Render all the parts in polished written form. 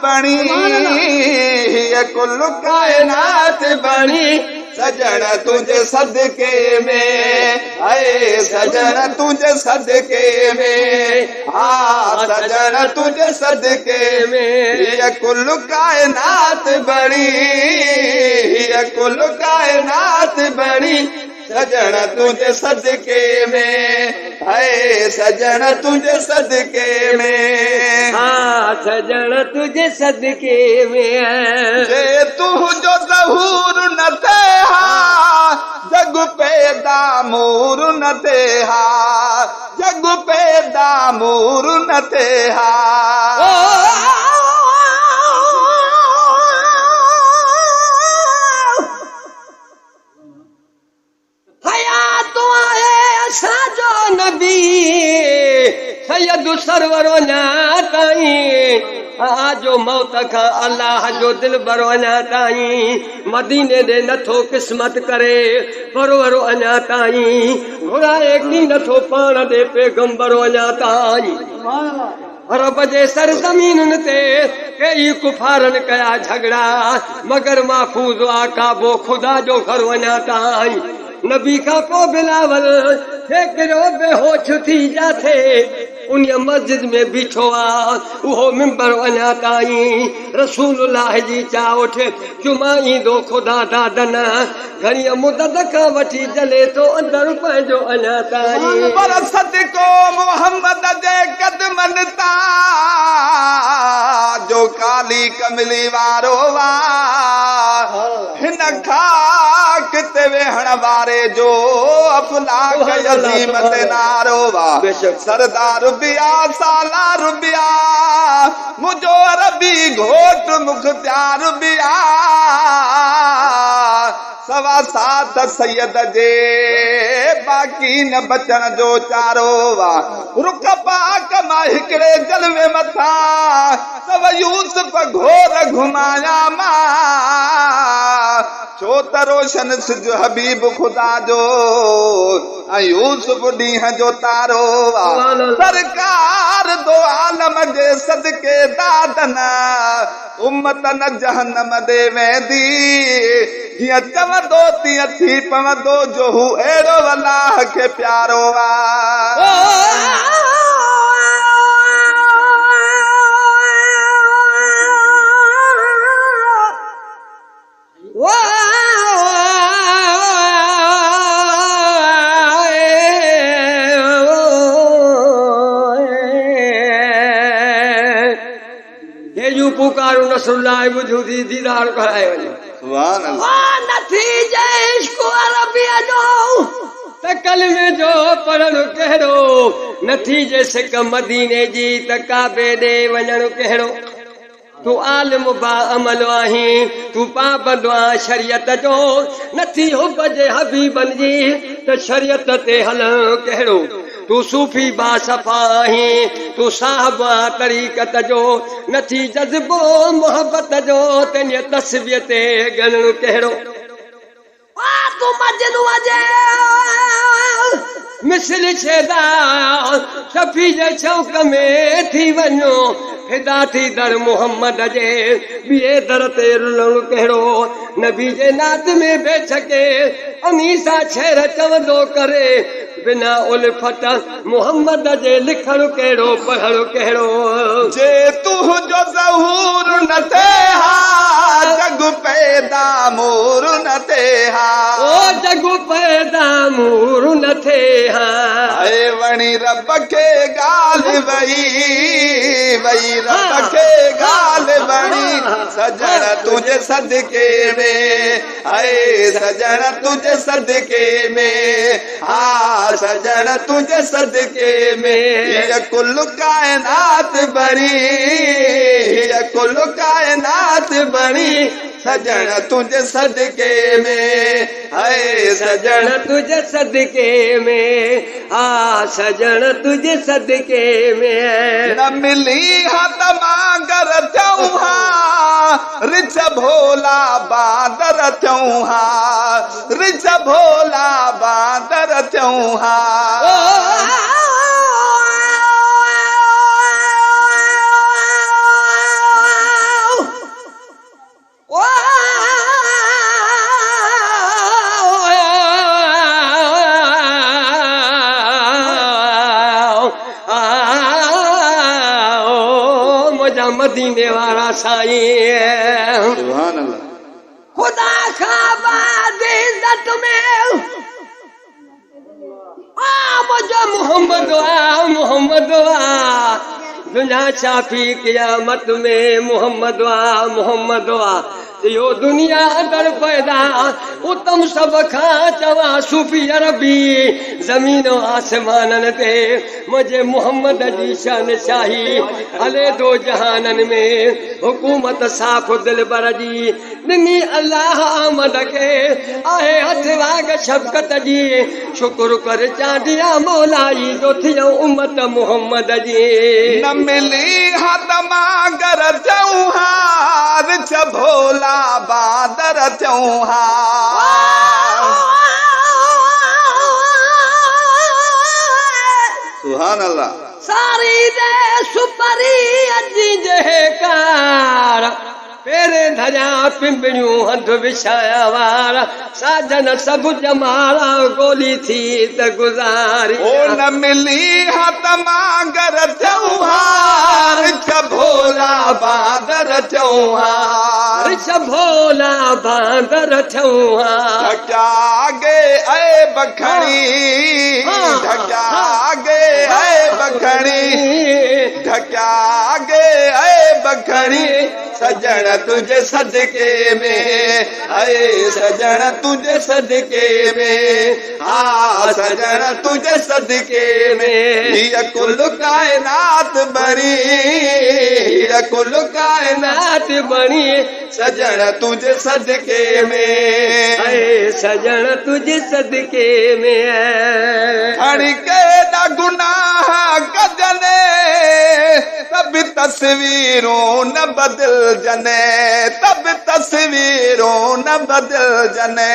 बणी हीअ कुल कायनात बणी सजण तुझे सदके में ऐ सजण तुझे सदके में हाँ सजण तुझे सदके में हीअ कुल कायनात बणी हीअ कुल कायनात बणी सजण तुझे सदके में है सजण तुझे सदके में हाँ सजण तुझे सदके में जे तू जो ज़हूर न थे हा जग पैदा मूर न थे हा जग पैदा मूर न थे हा सैयद सरवर वञा ताईं आजो मौत खां अल्लाह जो दिल भर वञा ताईं मदीने ॾे नथो क़िस्मत करे परवर अञा ताईं घुराए की नथो पाण ॾे पैगंबर वञा ताईं अरब जे सर ज़मीनुनि ते कई कुफारनि कया झगड़ा मगर महफूज़ आकाबो ख़ुदा जो घर वञा ताईं नबी का को बिलावल फेकरो बेहोश थी जाथे उन मस्जिद में बीठो आ वो मिंबर वञा ताईं रसूलुल्लाह जी चा उठ जुमाई दो खुदा दादन घणी मुदत खां वठी जले तो अंदर पंहिंजो अञा ताईं पर सदको मोहम्मद जे कदमनि ता जो काली कमली वारो वा हिन खाक ते वेहण वारे जो अफलाक अज़ीम ते नारो वा सरदार रुबिया साला रुबिया मुझो रबी घोट मुख्तियार रुबिया सवा सात सैयद जे बाकी न बचण जो चारो वा रुख पाक मां हिकिड़े जलवे मथा सब यूसुफ घोर घुमाया मां छो त रोशन सिज हबीब खुदा जो यूसुफ ॾींहं जो तारो वा सरकार दो आलम जे सदके दादन उम्मत न जहन्नम दे वेंदी जीअं चवंदो तीअं थी पवंदो जो हू अहिड़ो अल्लाह खे प्यारो पुकारो नसरुल्लाह बुझू थी दीदार कराए वञे सुभान अल्लाह नथी जे इश्क़ अरबिया जो त कलमे जो पढ़णु कहिड़ो नथी जे सिक मदीने जी त काबे ॾे वञणु कहिड़ो तू आलिम बा अमल आहीं तू पाबंद आहीं शरीयत जो नथी हुब जे हबीबनि जी त शरीयत ते हलणु कहिड़ो तू सूफ़ी बा सफ़ा आहीं तू साहब तरीक़त जो नथी जज़्बो मोहब्बत जो तुंहिंजे तस्वीर ते ॻणणु कहिड़ो तू मजनू जे मिसल छेदा शफ़ी जे चौक में थी वञो फिदा थी दर मोहम्मद जे ॿिए दर ते रुलणु कहिड़ो नबी जे नात में बेछके अनीसा छेर चवंदो करे बिना उल्फत मोहम्मद जे लिखणु कहिड़ो पढ़णु कहिड़ो जे तू जो ज़हूर न थे हा जग पैदा मूर न थे हा ओ जग पैदा मूर न थे हा ऐ वणी रब खे ॻाल्हि वई वई रब खे ॻाल्हि वणी सजण तुझे सदके में ऐ सजण तुझे सदके में हा सजण तुझे सदके में हीअ कुल कायनात बणी हीअ कुल कायनात बणी सजण तुझे सदके में है सजण तुझे सदके में आ सजण तुझे सदके में न मिली हा त मांगर थियूं हा रिच भोला बांदर थियूं हा रिच भोला बांदर थियूं हा मदीने वारा साईं सुभान अल्लाह खुदा खां बाद इज्जत में मुझे मोहम्मद दुनिया शाफी क़यामत में मोहम्मद यो दुनिया अंदर पैदा उत्तम सब खां चवा सूफी अरबी ज़मीन आसमानन ते मुझे मोहम्मद जी शान शाही हले दो जहानन में हुकूमत साफ़ दिलबर जी ॾिनी अल्लाह आमद के आहे हथ वाग शफ़क़त जी शुक्र कर चांदिया मौलाई जो थियो उम्मत मोहम्मद जी न मिली हद मागर चौहार छ भोला बादर चौहार सुभान अल्लाह सारी दे सुपरी अजी जहकार पेरे धजा पिंबड़ियूं हथ विछाया वार साजन सब जमारा गोली थी त गुज़ारी ओ न मिली हद मागर चौहार छ भोला बादर चौहार भोला बांदर चौहार ढकागे ऐ बखणी ढकागे ऐ बखणी ढकागे ऐ बखणी सजण तुझे सदके में ऐ सजण तुझे सदके में हाँ सजण तुझे सदके में ये कुल कायनात बनी ये कुल कायनात बनी सजण तुझे सदके में ऐ सजण तुझे सदके में खड़ी के न गुनाह कजने तब तस्वीरों न बदल जने तब तस्वीरों न बदल जने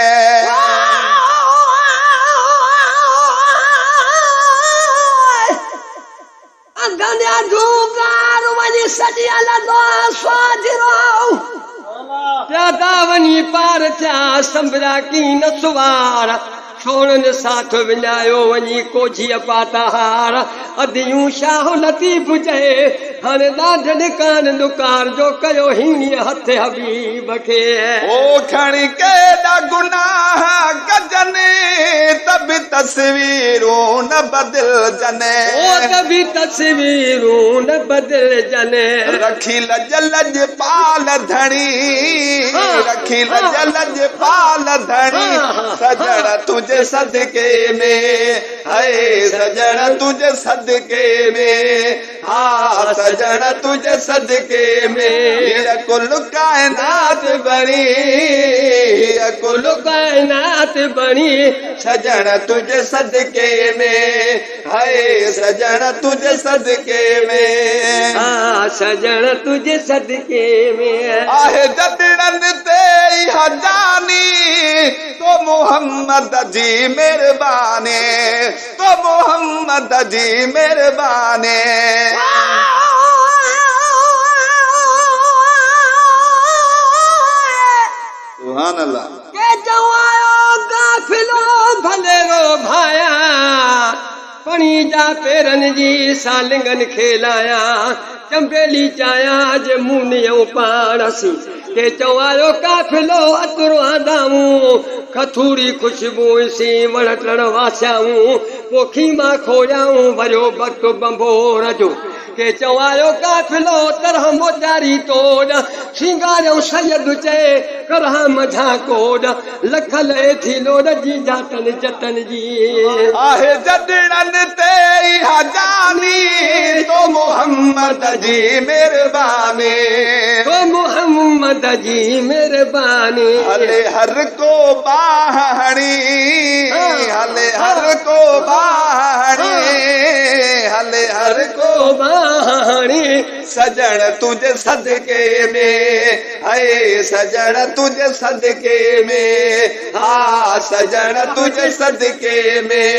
गंजा धूकार वनी सजिया लदो स्वाजरो प्यादा वनी पार थिया संभरा की न सुवार छोड़न साथ विञायो वनी कोझी पाताहार अदियूं शाह लतीफ़ चए हाणे ॾाढ कान दुकार जो कयो हीनी हथ हबीब खे ओ खणी के न गुनाह कजने तब तस्वीरों न बदल जने ओ तभी तस्वीरूं न बदल जने रखी लज लज पाल धणी रखी लज लज पाल धणी सजण तुझे सदके में है सजण तुझे सदके में हाँ सजण तुझे सदके में ये कुल कायनात बनी ये कुल कायनात बनी सजण तुझे सदके में है सजण तुझे सदके में हाँ सजण तुझे सदके में आहे जदड़न ते हजानी तो मोहम्मद जी मेहरबानी तो मोहम्मद जी मेहरबानी सुभान अल्लाह के जवायो काफिलो भलेरो भाया पणी जा पेरन जी सालिंगन खेलाया चंबेली चाया जे मुनियो पाणसी के चवायो काफिलो अतरो आदामूं खथूरी खुशबू सी वण टण वासियाऊं पोखी मां खोयाऊं भरियो वक़्त बंबोर जो के चवायो काफिलो तरह मोचारी तोड़ सिंगारियो सैयद चए करहा मझा कोड लखल थी लोड जी जातन जतन जी आहे जदड़न ते हजानी तो मोहम्मद जी मेहरबानी तो मोहम्मद जी मेहरबानी हले हर को बाहणी हले हर को बाहणी हले हर को बाहणी सजण तुझे सदके में है सजण तुझे सदके में हाँ सजण तुझे सदके में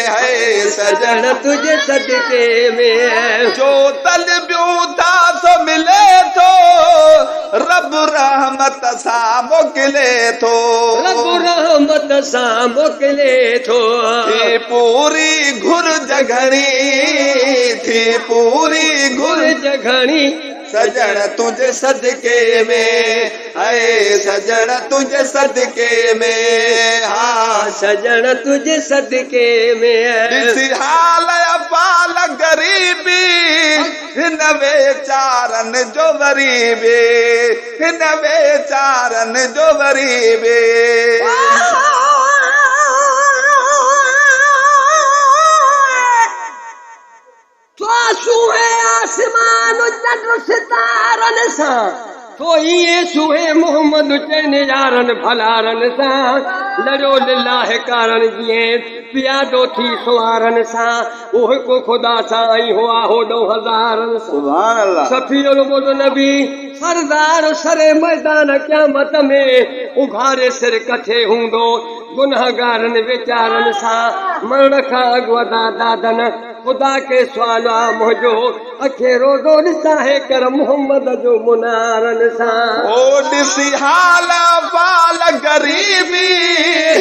है सजण तुझे सदके में जो तलबियूं था सो मिले थो रब रहमत सा मोकिले थो रब रहमत सा मोकिले थो थी पूरी घुर जघणी थी पूरी घुर जघणी सजण तुझे सदके में है सजण तुझे सदके में हाँ सजण तुझे सदके में ॾिसी हाल अपाल गरीबी हिन वेचारन जो वरीबे हिन वेचारन जो वरीबे तो सुहे आसमान जॾो सितारन सां तो ये सुहे मोहम्मद चैन यारन भलारन सां लड़ो लिल्लाह कारण जीअं पियादो थी सुवारन सां ओह को खुदा सां आई हुआ हो 2000 सुभान अल्लाह सफीर बोलो नबी सरदार सरे मैदान क़यामत में उघारे सिर कथे हूंदो गुनाहगारन वेचारन सां मरण खां अॻु दादन खुदा के सवाल आ मुंहिंजो अखे रोज़ो ॾिसाहे कर मोहम्मद जो मुनारन सां ओ ॾिसी हाल बाल गरीबी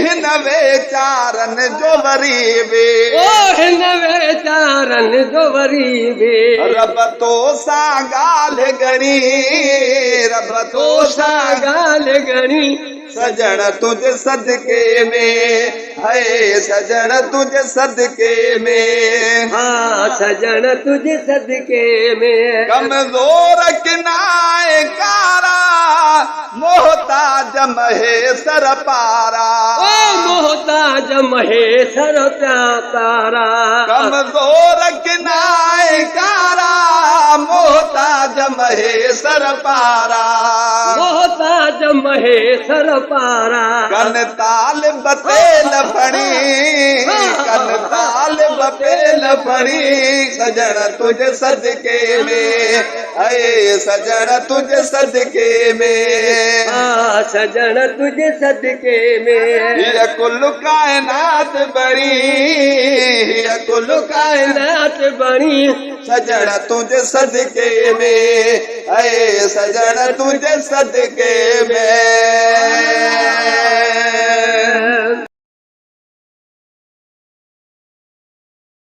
हिन वेचारन जो वरीबे ओ हिन वेचारन जो वरीबे रब तो सां ॻाल्हि घणी रब तो सां ॻाल्हि घणी सजण तुझे सदके में है सजण तुझे सदके में हाँ सजण तुझे सदके में कमजोर किनाए कारा मोहताज महेसर पारा ओ मोहताज महेसर प्यारा कमजोर किनाए कारा मोहताज महेसर पारा मोहताज महेसर पारा कन ताल बतेल फणी कन ताल बतेल फणी सजण तुझे सदके में है सजण तुझे सदके में हाँ सजण तुझे सदके में ये कुल कायनात बड़ी ये कुल कायनात बणी सजण तुझे सदके में है सजण तुझे सदके में